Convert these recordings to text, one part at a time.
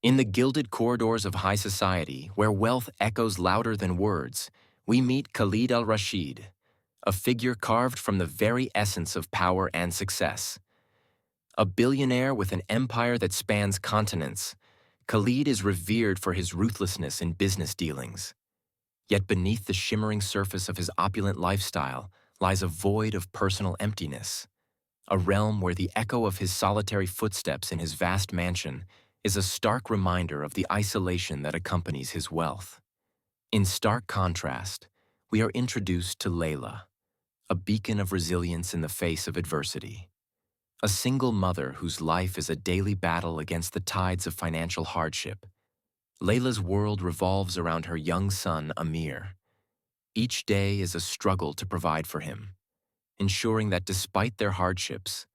In the gilded corridors of high society, where wealth echoes louder than words, we meet Khalid Al-Rashid, a figure carved from the very essence of power and success. A billionaire with an empire that spans continents, Khalid is revered for his ruthlessness in business dealings. Yet beneath the shimmering surface of his opulent lifestyle lies a void of personal emptiness, a realm where the echo of his solitary footsteps in his vast mansion is a stark reminder of the isolation that accompanies his wealth. In stark contrast, we are introduced to Layla, a beacon of resilience in the face of adversity. A single mother whose life is a daily battle against the tides of financial hardship. Layla's world revolves around her young son, Amir. Each day is a struggle to provide for him, ensuring that despite their hardships,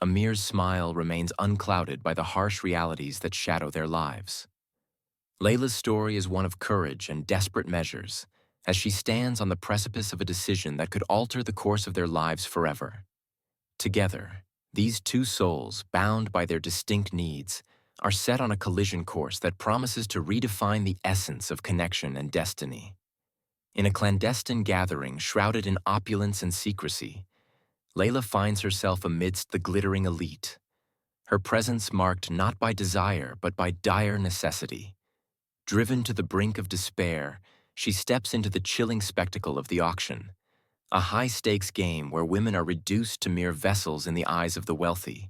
Amir's smile remains unclouded by the harsh realities that shadow their lives. Layla's story is one of courage and desperate measures, as she stands on the precipice of a decision that could alter the course of their lives forever. Together, these two souls, bound by their distinct needs, are set on a collision course that promises to redefine the essence of connection and destiny. In a clandestine gathering shrouded in opulence and secrecy, Layla finds herself amidst the glittering elite, her presence marked not by desire but by dire necessity. Driven to the brink of despair, she steps into the chilling spectacle of the auction, a high-stakes game where women are reduced to mere vessels in the eyes of the wealthy.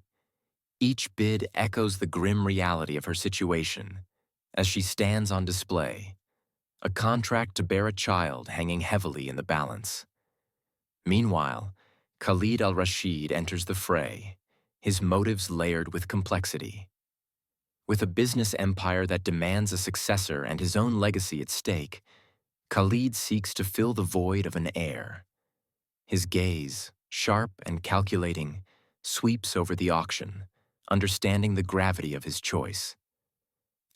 Each bid echoes the grim reality of her situation as she stands on display, a contract to bear a child hanging heavily in the balance. Meanwhile, Khalid Al-Rashid enters the fray, his motives layered with complexity. With a business empire that demands a successor and his own legacy at stake, Khalid seeks to fill the void of an heir. His gaze, sharp and calculating, sweeps over the auction, understanding the gravity of his choice.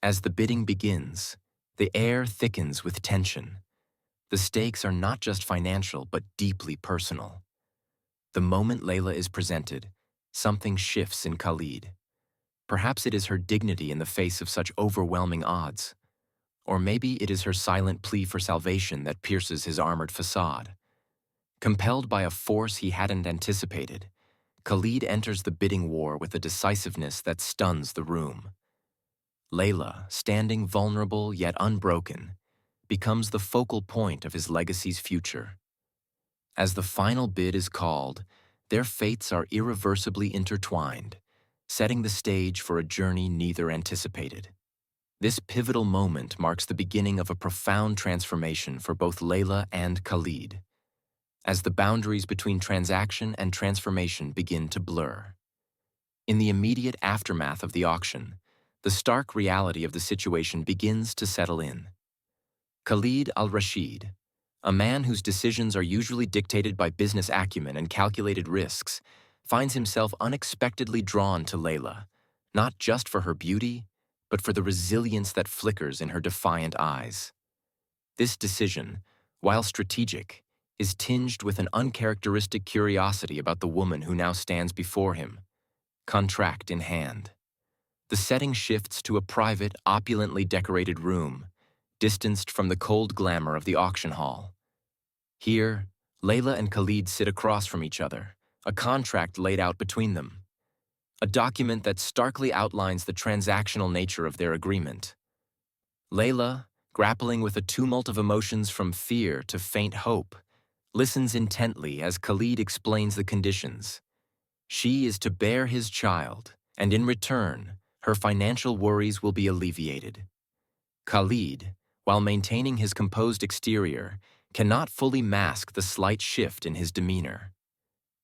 As the bidding begins, the air thickens with tension. The stakes are not just financial but deeply personal. The moment Layla is presented, something shifts in Khalid. Perhaps it is her dignity in the face of such overwhelming odds. Or maybe it is her silent plea for salvation that pierces his armored facade. Compelled by a force he hadn't anticipated, Khalid enters the bidding war with a decisiveness that stuns the room. Layla, standing vulnerable yet unbroken, becomes the focal point of his legacy's future. As the final bid is called, their fates are irreversibly intertwined, setting the stage for a journey neither anticipated. This pivotal moment marks the beginning of a profound transformation for both Layla and Khalid, as the boundaries between transaction and transformation begin to blur. In the immediate aftermath of the auction, the stark reality of the situation begins to settle in. Khalid Al-Rashid, a man whose decisions are usually dictated by business acumen and calculated risks, finds himself unexpectedly drawn to Layla, not just for her beauty, but for the resilience that flickers in her defiant eyes. This decision, while strategic, is tinged with an uncharacteristic curiosity about the woman who now stands before him, contract in hand. The setting shifts to a private, opulently decorated room, distanced from the cold glamour of the auction hall. Here, Layla and Khalid sit across from each other, a contract laid out between them. A document that starkly outlines the transactional nature of their agreement. Layla, grappling with a tumult of emotions from fear to faint hope, listens intently as Khalid explains the conditions. She is to bear his child, and in return, her financial worries will be alleviated. Khalid, while maintaining his composed exterior, cannot fully mask the slight shift in his demeanor.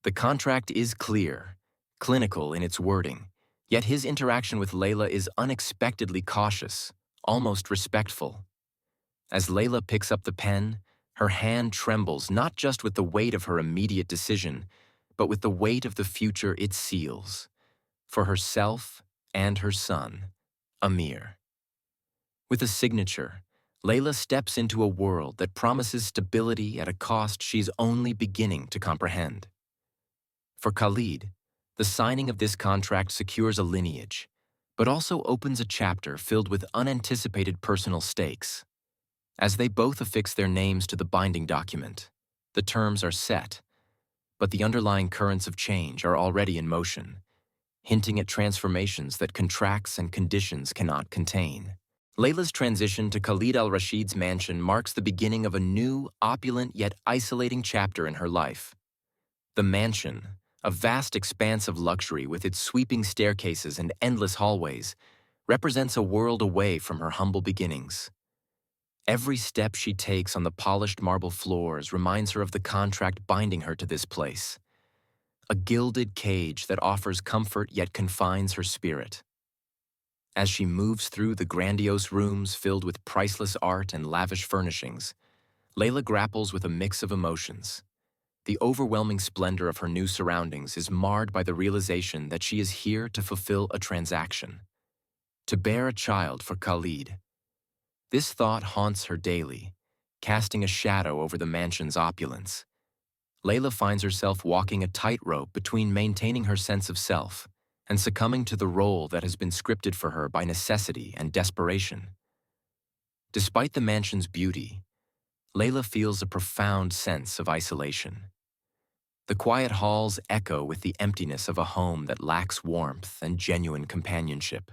The contract is clear, clinical in its wording, yet his interaction with Layla is unexpectedly cautious, almost respectful. As Layla picks up the pen, her hand trembles not just with the weight of her immediate decision, but with the weight of the future it seals, for herself and her son, Amir. With a signature, Layla steps into a world that promises stability at a cost she's only beginning to comprehend. For Khalid, the signing of this contract secures a lineage, but also opens a chapter filled with unanticipated personal stakes. As they both affix their names to the binding document, the terms are set, but the underlying currents of change are already in motion, hinting at transformations that contracts and conditions cannot contain. Layla's transition to Khalid Al-Rashid's mansion marks the beginning of a new, opulent yet isolating chapter in her life. The mansion, a vast expanse of luxury with its sweeping staircases and endless hallways, represents a world away from her humble beginnings. Every step she takes on the polished marble floors reminds her of the contract binding her to this place, a gilded cage that offers comfort yet confines her spirit. As she moves through the grandiose rooms filled with priceless art and lavish furnishings, Layla grapples with a mix of emotions. The overwhelming splendor of her new surroundings is marred by the realization that she is here to fulfill a transaction, to bear a child for Khalid. This thought haunts her daily, casting a shadow over the mansion's opulence. Layla finds herself walking a tightrope between maintaining her sense of self and succumbing to the role that has been scripted for her by necessity and desperation. Despite the mansion's beauty, Layla feels a profound sense of isolation. The quiet halls echo with the emptiness of a home that lacks warmth and genuine companionship.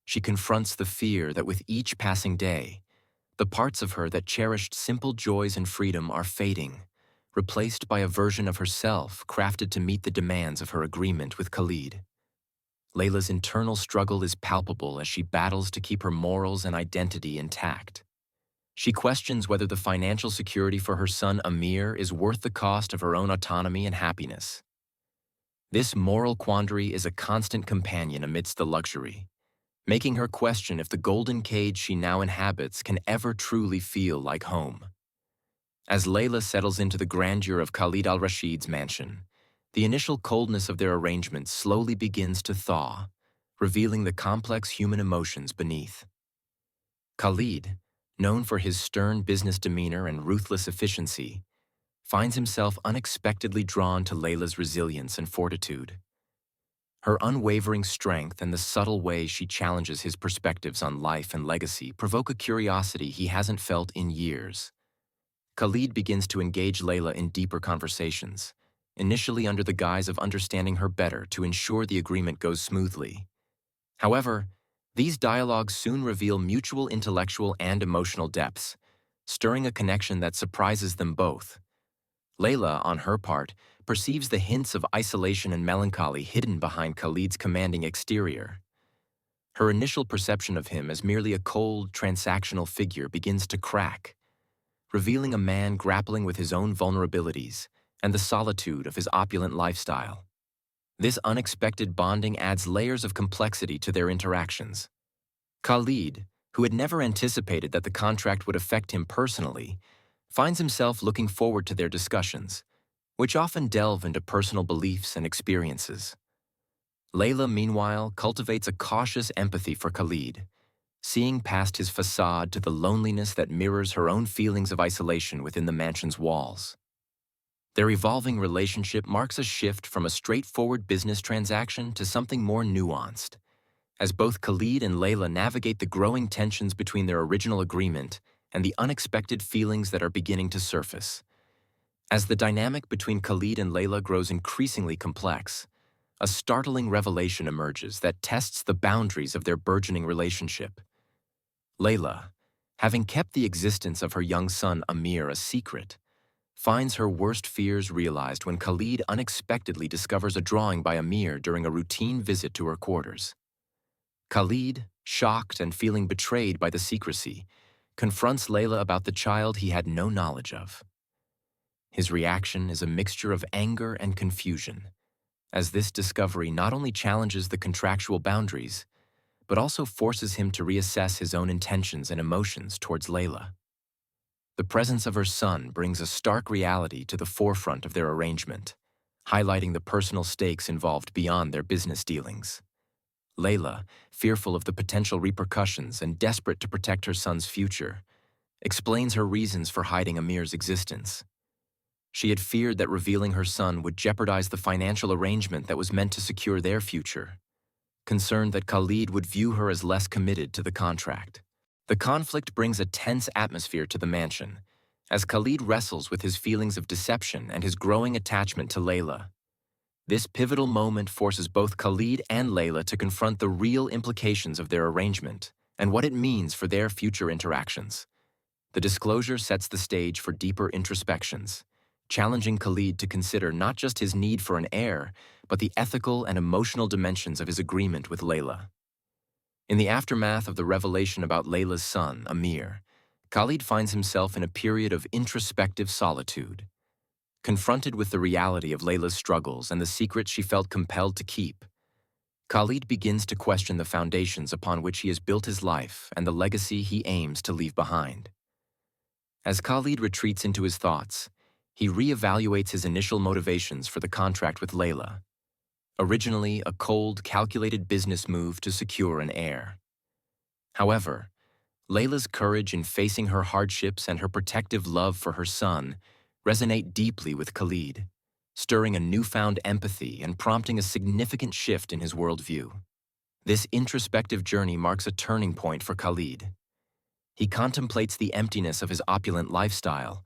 She confronts the fear that with each passing day, the parts of her that cherished simple joys and freedom are fading, replaced by a version of herself crafted to meet the demands of her agreement with Khalid. Layla's internal struggle is palpable as she battles to keep her morals and identity intact. She questions whether the financial security for her son Amir is worth the cost of her own autonomy and happiness. This moral quandary is a constant companion amidst the luxury, making her question if the golden cage she now inhabits can ever truly feel like home. As Layla settles into the grandeur of Khalid Al-Rashid's mansion, the initial coldness of their arrangement slowly begins to thaw, revealing the complex human emotions beneath. Khalid, known for his stern business demeanor and ruthless efficiency, finds himself unexpectedly drawn to Layla's resilience and fortitude. Her unwavering strength and the subtle way she challenges his perspectives on life and legacy provoke a curiosity he hasn't felt in years. Khalid begins to engage Layla in deeper conversations, initially under the guise of understanding her better to ensure the agreement goes smoothly. However, these dialogues soon reveal mutual intellectual and emotional depths, stirring a connection that surprises them both. Layla, on her part, perceives the hints of isolation and melancholy hidden behind Khalid's commanding exterior. Her initial perception of him as merely a cold, transactional figure begins to crack, revealing a man grappling with his own vulnerabilities and the solitude of his opulent lifestyle. This unexpected bonding adds layers of complexity to their interactions. Khalid, who had never anticipated that the contract would affect him personally, finds himself looking forward to their discussions, which often delve into personal beliefs and experiences. Layla, meanwhile, cultivates a cautious empathy for Khalid, seeing past his facade to the loneliness that mirrors her own feelings of isolation within the mansion's walls. Their evolving relationship marks a shift from a straightforward business transaction to something more nuanced, as both Khalid and Layla navigate the growing tensions between their original agreement and the unexpected feelings that are beginning to surface. As the dynamic between Khalid and Layla grows increasingly complex, a startling revelation emerges that tests the boundaries of their burgeoning relationship. Layla, having kept the existence of her young son Amir a secret, finds her worst fears realized when Khalid unexpectedly discovers a drawing by Amir during a routine visit to her quarters. Khalid, shocked and feeling betrayed by the secrecy, confronts Layla about the child he had no knowledge of. His reaction is a mixture of anger and confusion, as this discovery not only challenges the contractual boundaries, but also forces him to reassess his own intentions and emotions towards Layla. The presence of her son brings a stark reality to the forefront of their arrangement, highlighting the personal stakes involved beyond their business dealings. Layla, fearful of the potential repercussions and desperate to protect her son's future, explains her reasons for hiding Amir's existence. She had feared that revealing her son would jeopardize the financial arrangement that was meant to secure their future. concerned that Khalid would view her as less committed to the contract. The conflict brings a tense atmosphere to the mansion, as Khalid wrestles with his feelings of deception and his growing attachment to Layla. This pivotal moment forces both Khalid and Layla to confront the real implications of their arrangement and what it means for their future interactions. The disclosure sets the stage for deeper introspections, challenging Khalid to consider not just his need for an heir, but the ethical and emotional dimensions of his agreement with Layla. In the aftermath of the revelation about Layla's son, Amir, Khalid finds himself in a period of introspective solitude. Confronted with the reality of Layla's struggles and the secrets she felt compelled to keep, Khalid begins to question the foundations upon which he has built his life and the legacy he aims to leave behind. As Khalid retreats into his thoughts, he reevaluates his initial motivations for the contract with Layla. Originally a cold, calculated business move to secure an heir. However, Layla's courage in facing her hardships and her protective love for her son resonate deeply with Khalid, stirring a newfound empathy and prompting a significant shift in his worldview. This introspective journey marks a turning point for Khalid. He contemplates the emptiness of his opulent lifestyle,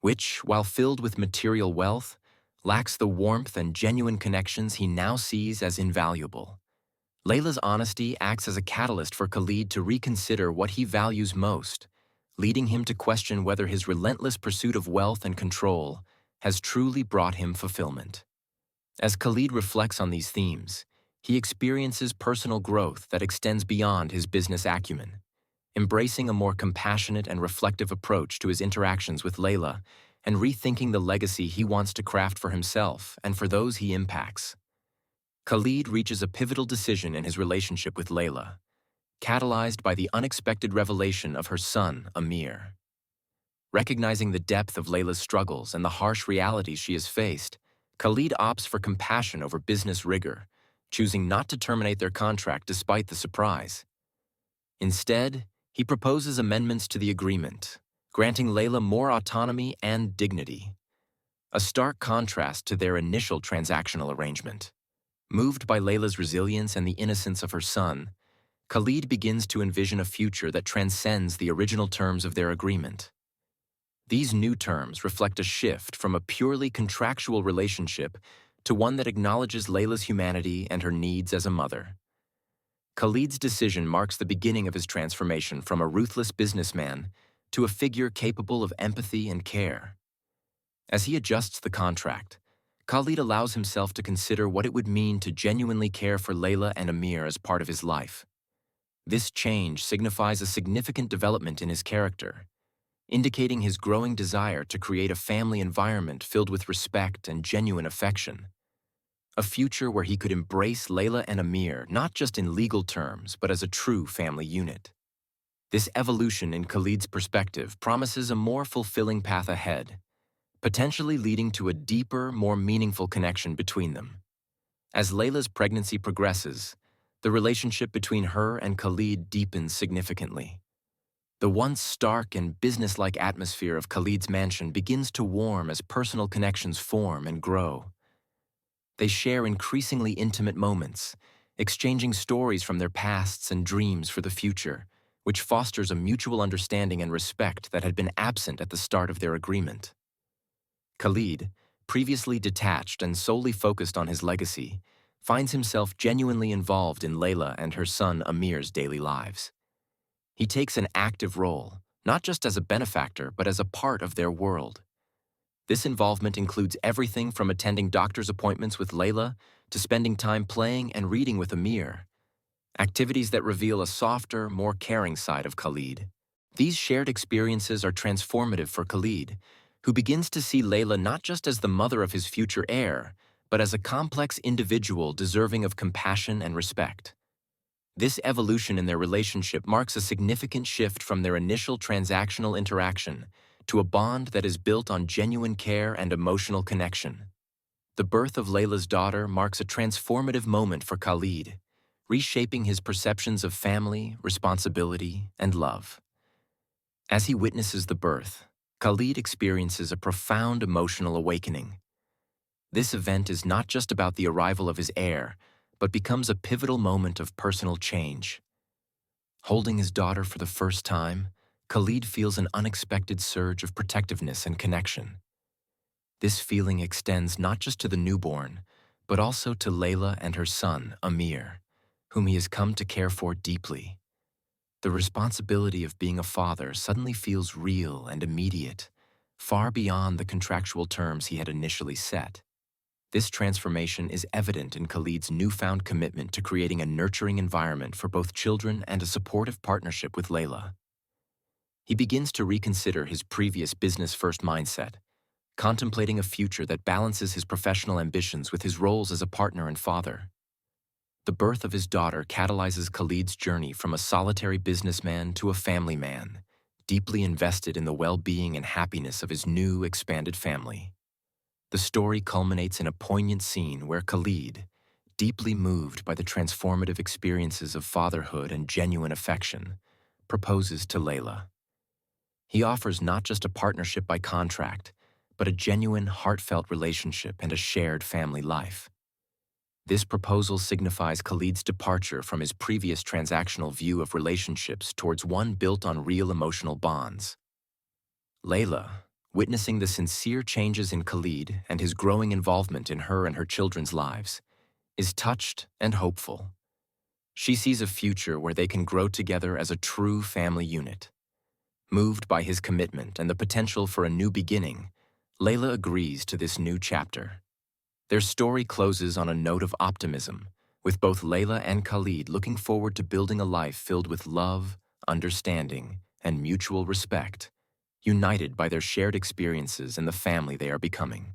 which, while filled with material wealth, lacks the warmth and genuine connections he now sees as invaluable. Layla's honesty acts as a catalyst for Khalid to reconsider what he values most, leading him to question whether his relentless pursuit of wealth and control has truly brought him fulfillment. As Khalid reflects on these themes, he experiences personal growth that extends beyond his business acumen, embracing a more compassionate and reflective approach to his interactions with Layla and rethinking the legacy he wants to craft for himself and for those he impacts. Khalid reaches a pivotal decision in his relationship with Layla, catalyzed by the unexpected revelation of her son, Amir. Recognizing the depth of Layla's struggles and the harsh realities she has faced, Khalid opts for compassion over business rigor, choosing not to terminate their contract despite the surprise. Instead, he proposes amendments to the agreement, granting Layla more autonomy and dignity, a stark contrast to their initial transactional arrangement. Moved by Layla's resilience and the innocence of her son, Khalid begins to envision a future that transcends the original terms of their agreement. These new terms reflect a shift from a purely contractual relationship to one that acknowledges Layla's humanity and her needs as a mother. Khalid's decision marks the beginning of his transformation from a ruthless businessman to a figure capable of empathy and care. As he adjusts the contract, Khalid allows himself to consider what it would mean to genuinely care for Layla and Amir as part of his life. This change signifies a significant development in his character, indicating his growing desire to create a family environment filled with respect and genuine affection. A future where he could embrace Layla and Amir not just in legal terms, but as a true family unit. This evolution in Khalid's perspective promises a more fulfilling path ahead, potentially leading to a deeper, more meaningful connection between them. As Layla's pregnancy progresses, the relationship between her and Khalid deepens significantly. The once stark and businesslike atmosphere of Khalid's mansion begins to warm as personal connections form and grow. They share increasingly intimate moments, exchanging stories from their pasts and dreams for the future, which fosters a mutual understanding and respect that had been absent at the start of their agreement. Khalid, previously detached and solely focused on his legacy, finds himself genuinely involved in Layla and her son Amir's daily lives. He takes an active role, not just as a benefactor, but as a part of their world. This involvement includes everything from attending doctor's appointments with Layla to spending time playing and reading with Amir, activities that reveal a softer, more caring side of Khalid. These shared experiences are transformative for Khalid, who begins to see Layla not just as the mother of his future heir, but as a complex individual deserving of compassion and respect. This evolution in their relationship marks a significant shift from their initial transactional interaction to a bond that is built on genuine care and emotional connection. The birth of Layla's daughter marks a transformative moment for Khalid, reshaping his perceptions of family, responsibility, and love. As he witnesses the birth, Khalid experiences a profound emotional awakening. This event is not just about the arrival of his heir, but becomes a pivotal moment of personal change. Holding his daughter for the first time, Khalid feels an unexpected surge of protectiveness and connection. This feeling extends not just to the newborn, but also to Layla and her son, Amir, whom he has come to care for deeply. The responsibility of being a father suddenly feels real and immediate, far beyond the contractual terms he had initially set. This transformation is evident in Khalid's newfound commitment to creating a nurturing environment for both children and a supportive partnership with Layla. He begins to reconsider his previous business-first mindset, contemplating a future that balances his professional ambitions with his roles as a partner and father. The birth of his daughter catalyzes Khalid's journey from a solitary businessman to a family man, deeply invested in the well-being and happiness of his new, expanded family. The story culminates in a poignant scene where Khalid, deeply moved by the transformative experiences of fatherhood and genuine affection, proposes to Layla. He offers not just a partnership by contract, but a genuine, heartfelt relationship and a shared family life. This proposal signifies Khalid's departure from his previous transactional view of relationships towards one built on real emotional bonds. Layla, witnessing the sincere changes in Khalid and his growing involvement in her and her children's lives, is touched and hopeful. She sees a future where they can grow together as a true family unit. Moved by his commitment and the potential for a new beginning, Layla agrees to this new chapter. Their story closes on a note of optimism, with both Layla and Khalid looking forward to building a life filled with love, understanding, and mutual respect, united by their shared experiences and the family they are becoming.